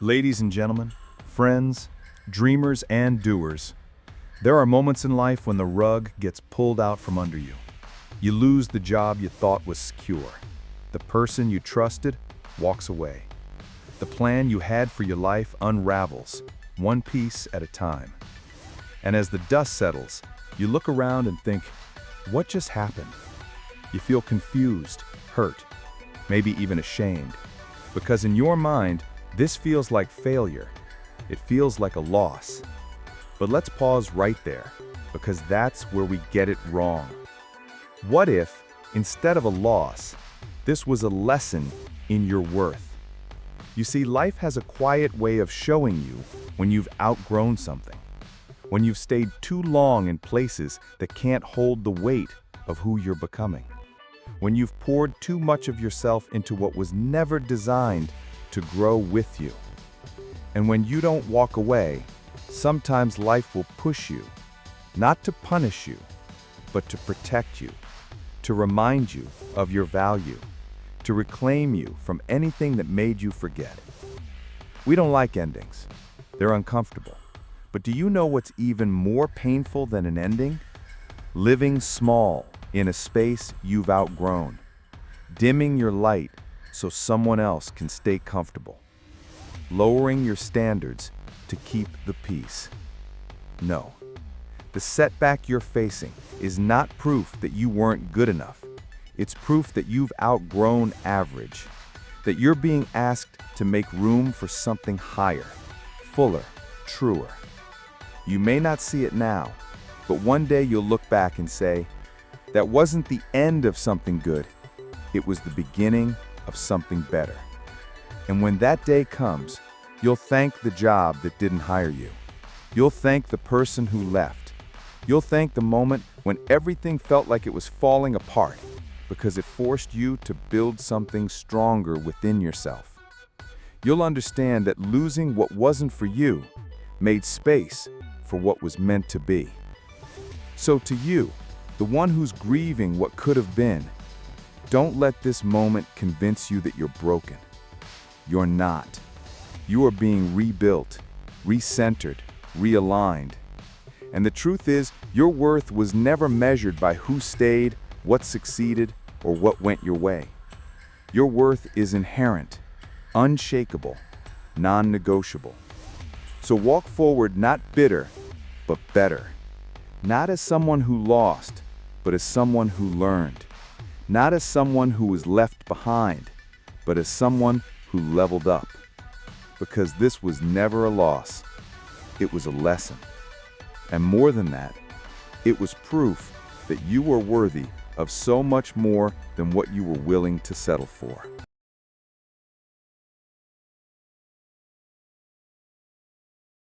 Ladies and gentlemen, friends, dreamers and doers, there are moments in life when the rug gets pulled out from under you. You lose the job you thought was secure. The person you trusted walks away. The plan you had for your life unravels, one piece at a time. And as the dust settles, you look around and think, what just happened? You feel confused, hurt, maybe even ashamed, because in your mind, this feels like failure. It feels like a loss. But let's pause right there, because that's where we get it wrong. What if, instead of a loss, this was a lesson in your worth? You see, life has a quiet way of showing you when you've outgrown something, when you've stayed too long in places that can't hold the weight of who you're becoming, when you've poured too much of yourself into what was never designed to grow with you. And when you don't walk away, sometimes life will push you, not to punish you, but to protect you, to remind you of your value, to reclaim you from anything that made you forget. We don't like endings. They're uncomfortable. But do you know what's even more painful than an ending? Living small in a space you've outgrown, dimming your light so someone else can stay comfortable, lowering your standards to keep the peace. No, the setback you're facing is not proof that you weren't good enough. It's proof that you've outgrown average, that you're being asked to make room for something higher, fuller, truer. You may not see it now, but one day you'll look back and say, that wasn't the end of something good, it was the beginning of something better. And when that day comes, you'll thank the job that didn't hire you. You'll thank the person who left. You'll thank the moment when everything felt like it was falling apart, because it forced you to build something stronger within yourself. You'll understand that losing what wasn't for you made space for what was meant to be. So to you, the one who's grieving what could have been, don't let this moment convince you that you're broken. You're not. You are being rebuilt, recentered, realigned. And the truth is, your worth was never measured by who stayed, what succeeded, or what went your way. Your worth is inherent, unshakable, non-negotiable. So walk forward not bitter, but better. Not as someone who lost, but as someone who learned. Not as someone who was left behind, but as someone who leveled up. Because this was never a loss, it was a lesson. And more than that, it was proof that you were worthy of so much more than what you were willing to settle for.